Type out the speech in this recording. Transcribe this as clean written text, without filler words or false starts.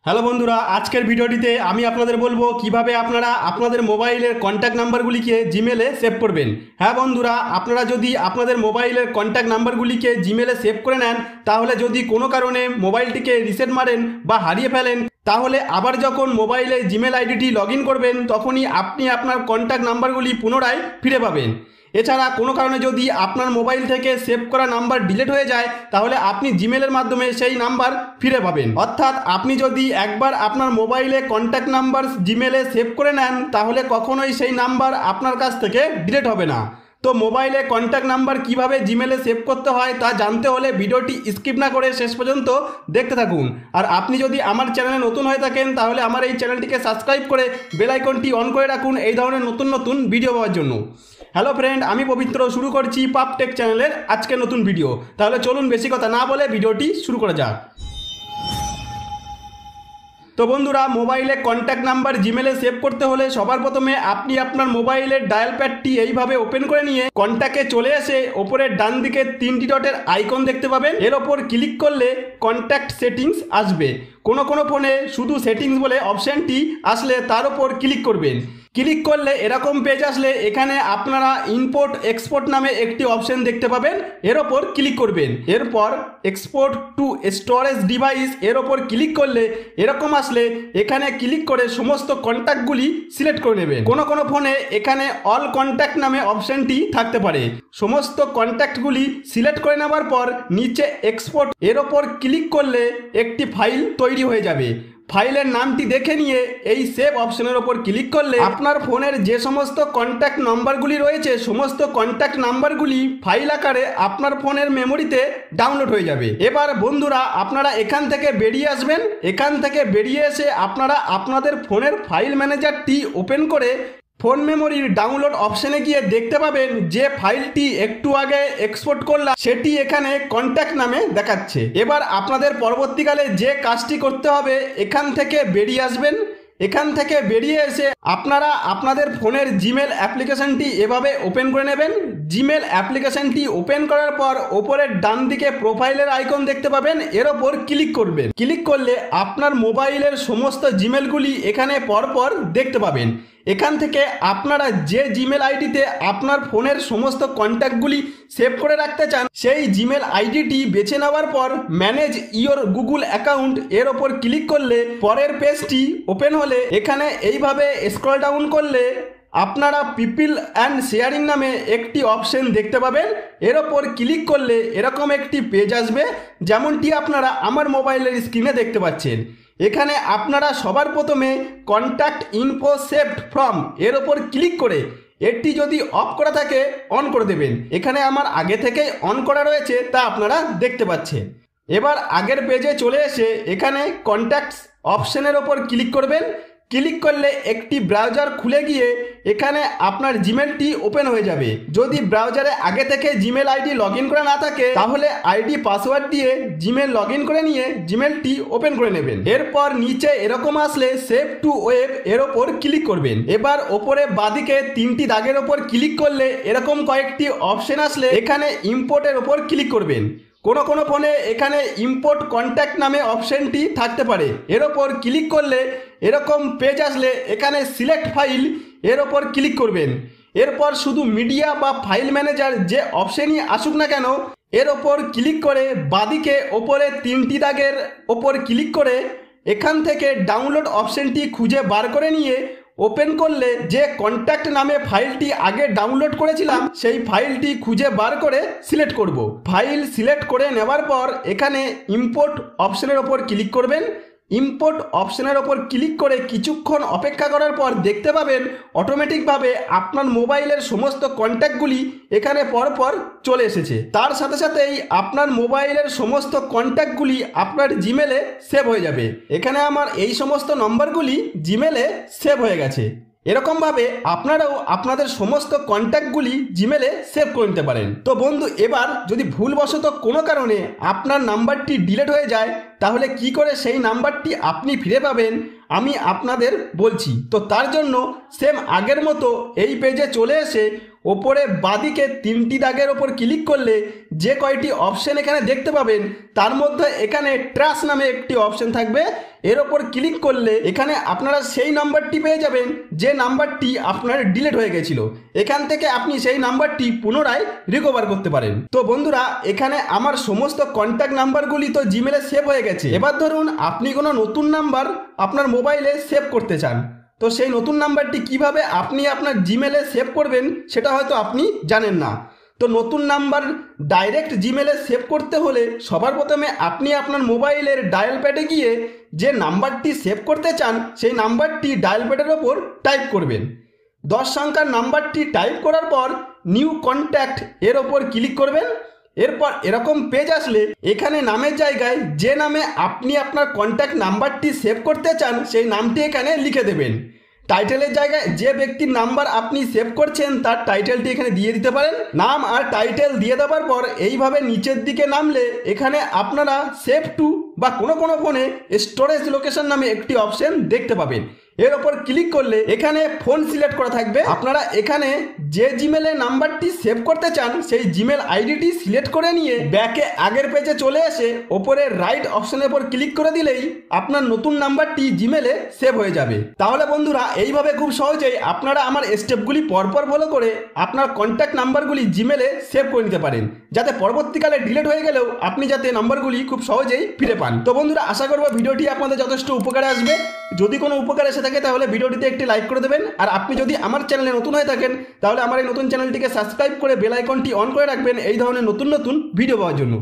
Hello বন্ধুরা, আজকের ভিডিওটিতে আমি আপনাদের বলবো কিভাবে আপনারা আপনাদের মোবাইলের কন্ট্যাক্ট নাম্বারগুলিকে জিমেলে সেভ করবেন। হ্যাঁ বন্ধুরা, আপনারা যদি আপনাদের মোবাইলের কন্ট্যাক্ট নাম্বারগুলিকে জিমেলে সেভ করে নেন, তাহলে যদি কোনো কারণে মোবাইলটিকে রিসেট মারেন বা হারিয়ে ফেলেন, তাহলে আবার যখন মোবাইলে জিমেল আইডিটি লগ ইন করবেন, তখনই আপনি আপনার কন্ট্যাক্ট নাম্বারগুলি পুনরায় ফিরে পাবেন। এছাড়া কোনো কারণে যদি আপনার মোবাইল থেকে সেভ করা নাম্বার ডিলিট হয়ে যায়, তাহলে আপনি জিমেলের মাধ্যমে সেই নাম্বার ফিরে পাবেন। অর্থাৎ আপনি যদি একবার আপনার মোবাইলে কন্ট্যাক্ট নাম্বার জিমেলে সেভ করে নেন, তাহলে কখনোই সেই নাম্বার আপনার কাছ থেকে ডিলিট হবে না। তো মোবাইলে কন্ট্যাক্ট নাম্বার কিভাবে জিমেলে সেভ করতে হয় তা জানতে হলে ভিডিওটি স্কিপ না করে শেষ পর্যন্ত দেখতে থাকুন। আর আপনি যদি আমার চ্যানেলে নতুন হয়ে থাকেন, তাহলে আমার এই চ্যানেলটিকে সাবস্ক্রাইব করে বেল আইকনটি অন করে রাখুন এই ধরনের নতুন নতুন ভিডিও পাওয়ার জন্য। হ্যালো ফ্রেন্ড, আমি পবিত্র শুরু করছি পাপ টেক চ্যানেলের আজকে নতুন ভিডিও। তাহলে চলুন বেশি কথা না বলে ভিডিওটি শুরু করা যাক। তো বন্ধুরা, মোবাইলে কন্ট্যাক্ট নাম্বার জিমেলে সেভ করতে হলে সবার প্রথমে আপনি আপনার মোবাইলের ডায়াল প্যাডটি এইভাবে ওপেন করে নিয়ে কন্ট্যাক্টে চলে এসে ওপরের ডান দিকে 3টি ডটের আইকন দেখতে পাবেন। এর ওপর ক্লিক করলে কন্ট্যাক্ট সেটিংস আসবে। কোনো ফোনে শুধু সেটিংস বলে অপশানটি আসলে তার ওপর ক্লিক করবেন। ক্লিক করলে এরকম পেজ আসলে এখানে আপনারা ইম্পোর্ট এক্সপোর্ট নামে একটি অপশন দেখতে পাবেন। এর ওপর ক্লিক করবেন। এরপর এক্সপোর্ট টু স্টোরেজ ডিভাইস এর ওপর ক্লিক করলে এরকম আসলে এখানে ক্লিক করে সমস্ত কন্ট্যাক্টগুলি সিলেক্ট করে নেবেন। কোনো ফোনে এখানে অল কন্ট্যাক্ট নামে অপশনটি থাকতে পারে। সমস্ত কন্ট্যাক্টগুলি সিলেক্ট করে নেওয়ার পর নিচে এক্সপোর্ট এর ওপর ক্লিক করলে একটি ফাইল তৈরি হয়ে যাবে। ফাইলের নামটি দেখে নিয়ে এই সেভ অপশনের ওপর ক্লিক করলে আপনার ফোনের যে সমস্ত কন্ট্যাক্ট নাম্বারগুলি রয়েছে, সমস্ত কন্ট্যাক্ট নাম্বারগুলি ফাইল আকারে আপনার ফোনের মেমোরিতে ডাউনলোড হয়ে যাবে। এবার বন্ধুরা, আপনারা এখান থেকে বেরিয়ে আসবেন। এখান থেকে বেরিয়ে এসে আপনারা আপনাদের ফোনের ফাইল ম্যানেজারটি ওপেন করে ফোন মেমোরির ডাউনলোড অপশনে গিয়ে দেখতে পাবেন যে ফাইলটি একটু আগে এক্সপোর্ট করলাম সেটি এখানে কন্ট্যাক্ট নামে দেখাচ্ছে। এবার আপনাদের পরবর্তীকালে যে কাজটি করতে হবে, এখান থেকে বেরিয়ে আসবেন। এখান থেকে বেরিয়ে এসে আপনারা আপনাদের ফোনের জিমেল অ্যাপ্লিকেশনটি এভাবে ওপেন করে নেবেন। জিমেল অ্যাপ্লিকেশনটি ওপেন করার পর ওপরের ডান দিকে প্রোফাইলের আইকন দেখতে পাবেন। এর ওপর ক্লিক করবেন। ক্লিক করলে আপনার মোবাইলের সমস্ত জিমেলগুলি এখানে পরপর দেখতে পাবেন। এখান থেকে আপনারা যে জিমেল আইডিতে আপনার ফোনের সমস্ত কন্ট্যাক্টগুলি সেভ করে রাখতে চান, সেই জিমেল আইডিটি বেছে নেওয়ার পর ম্যানেজ ইওর গুগল অ্যাকাউন্ট এর ওপর ক্লিক করলে পরের পেজটি ওপেন হলে এখানে এইভাবে স্ক্রল ডাউন করলে আপনারা পিপল অ্যান্ড শেয়ারিং নামে একটি অপশন দেখতে পাবেন। এর ওপর ক্লিক করলে এরকম একটি পেজ আসবে, যেমনটি আপনারা আমার মোবাইলের স্ক্রিনে দেখতে পাচ্ছেন। এখানে আপনারা সবার প্রথমে কন্ট্যাক্ট ইনফো সেভড ফ্রম এর ওপর ক্লিক করে এটি যদি অফ করা থাকে অন করে দেবেন। এখানে আমার আগে থেকেই অন করা রয়েছে, তা আপনারা দেখতে পাচ্ছেন। এবার আগের পেজে চলে এসে এখানে কন্ট্যাক্টস অপশনের ওপর ক্লিক করবেন। ক্লিক করলে একটি ব্রাউজার খুলে গিয়ে এখানে আপনার জিমেলটি ওপেন হয়ে যাবে। যদি ব্রাউজারে আগে থেকে জিমেল আইডি লগ ইন করা না থাকে, তাহলে আইডি পাসওয়ার্ড দিয়ে জিমেল লগ ইন করে নিয়ে জিমেলটি ওপেন করে নেবেন। এরপর নিচে এরকম আসলে সেভ টু ওয়েব এর ওপর ক্লিক করবেন। এবার ওপরে বাঁদিকে 3টি দাগের ওপর ক্লিক করলে এরকম কয়েকটি অপশন আসলে এখানে ইম্পোর্টের ওপর ক্লিক করবেন। কোনো ফোনে এখানে ইম্পোর্ট কন্ট্যাক্ট নামে অপশনটি থাকতে পারে। এর ওপর ক্লিক করলে এরকম পেজ আসলে এখানে সিলেক্ট ফাইল এর ওপর ক্লিক করবেন। এরপর শুধু মিডিয়া বা ফাইল ম্যানেজার যে অপশনই আসুক না কেন, এর ওপর ক্লিক করে বাঁদিকে ওপরে 3টি দাগের ওপর ক্লিক করে এখান থেকে ডাউনলোড অপশনটি খুঁজে বার করে নিয়ে ওপেন করলে যে কন্ট্যাক্ট নামে ফাইলটি আগে ডাউনলোড করেছিলাম, সেই ফাইলটি খুঁজে বার করে সিলেক্ট করব। ফাইল সিলেক্ট করে নেওয়ার পর এখানে ইম্পোর্ট অপশনের ওপর ক্লিক করবেন। ইম্পোর্ট অপশনের ওপর ক্লিক করে কিছুক্ষণ অপেক্ষা করার পর দেখতে পাবেন অটোমেটিকভাবে আপনার মোবাইলের সমস্ত কন্ট্যাক্টগুলি এখানে পরপর চলে এসেছে। তার সাথে সাথেই আপনার মোবাইলের সমস্ত কন্ট্যাক্টগুলি আপনার জিমেলে সেভ হয়ে যাবে। এখানে আমার এই সমস্ত নম্বরগুলি জিমেলে সেভ হয়ে গেছে। এরকমভাবে আপনারাও আপনাদের সমস্ত কন্ট্যাক্টগুলি জিমেলে সেভ করে নিতে পারেন। তো বন্ধু, এবার যদি ভুলবশত কোনো কারণে আপনার নাম্বারটি ডিলিট হয়ে যায়, তাহলে কি করে সেই নাম্বারটি আপনি ফিরে পাবেন আমি আপনাদের বলছি। তো তার জন্য সেম আগের মতো এই পেজে চলে এসে ওপরে বাদিকে তিনটি দাগের ওপর ক্লিক করলে যে কয়টি অপশন এখানে দেখতে পাবেন তার মধ্যে এখানে ট্র্যাশ নামে একটি অপশন থাকবে। এর ওপর ক্লিক করলে এখানে আপনারা সেই নাম্বারটি পেয়ে যাবেন যে নাম্বারটি আপনার ডিলিট হয়ে গেছিল। এখান থেকে আপনি সেই নাম্বারটি পুনরায় রিকভার করতে পারেন। তো বন্ধুরা, এখানে আমার সমস্ত কন্ট্যাক্ট নাম্বারগুলি তো জিমেলে সেভ হয়ে গেছে। এবার ধরুন আপনি কোনো নতুন নাম্বার আপনার মোবাইলে সেভ করতে চান, তো সেই নতুন নাম্বারটি কিভাবে আপনি আপনার জিমেলে সেভ করবেন সেটা হয়তো আপনি জানেন না। তো নতুন নাম্বার ডাইরেক্ট জিমেলে সেভ করতে হলে সবার প্রথমে আপনি আপনার মোবাইলের ডায়াল প্যাডে গিয়ে যে নাম্বারটি সেভ করতে চান সেই নাম্বারটি ডায়াল প্যাডের ওপর টাইপ করবেন। 10 সংখ্যার নাম্বারটি টাইপ করার পর নিউ কন্ট্যাক্ট এর ওপর ক্লিক করবেন। এরপর এরকম পেজ আসলে এখানে নামের জায়গায় যে নামে আপনি আপনার কন্ট্যাক্ট নাম্বারটি সেভ করতে চান সেই নামটি এখানে লিখে দেবেন। টাইটেলের জায়গায় যে ব্যক্তির নাম্বার আপনি সেভ করছেন তার টাইটেলটি এখানে দিয়ে দিতে পারেন। নাম আর টাইটেল দিয়ে দেওয়ার পর এইভাবে নিচের দিকে নামলে এখানে আপনারা সেভ টু বা কোনো ফোনে স্টোরেজ লোকেশন নামে একটি অপশন দেখতে পাবেন। এর ওপর ক্লিক করলে এখানে ফোন সিলেক্ট করা থাকবে। আপনারা এখানে যে জিমেলে নাম্বারটি সেভ করতে চান সেই জিমেল আইডিটি সিলেক্ট করে নিয়ে ব্যাকে আগের পেজে চলে এসে ওপরে রাইট অপশনের উপর ক্লিক করে দিলেই আপনার নতুন নাম্বারটি জিমেলে সেভ হয়ে যাবে। তাহলে বন্ধুরা, এইভাবে খুব সহজেই আপনারা আমার স্টেপগুলি পরপর ফলো করে আপনার কন্ট্যাক্ট নাম্বারগুলি জিমেলে সেভ করে নিতে পারেন, যাতে পরবর্তীকালে ডিলিট হয়ে গেলেও আপনি যাতে নাম্বারগুলি খুব সহজেই ফিরে পান। তো বন্ধুরা, আশা করব ভিডিওটি আপনাদের যথেষ্ট উপকারে আসবে। যদি কোনো উপকার এসে থাকে তাহলে ভিডিওটিতে একটি লাইক করে দেবেন। আর আপনি যদি আমার চ্যানেলে নতুন হয়ে থাকেন তাহলে আমার এই নতুন চ্যানেলটিকে সাবস্ক্রাইব করে বেল আইকনটি অন করে রাখবেন এই ধরনের নতুন নতুন ভিডিও পাওয়ার জন্য।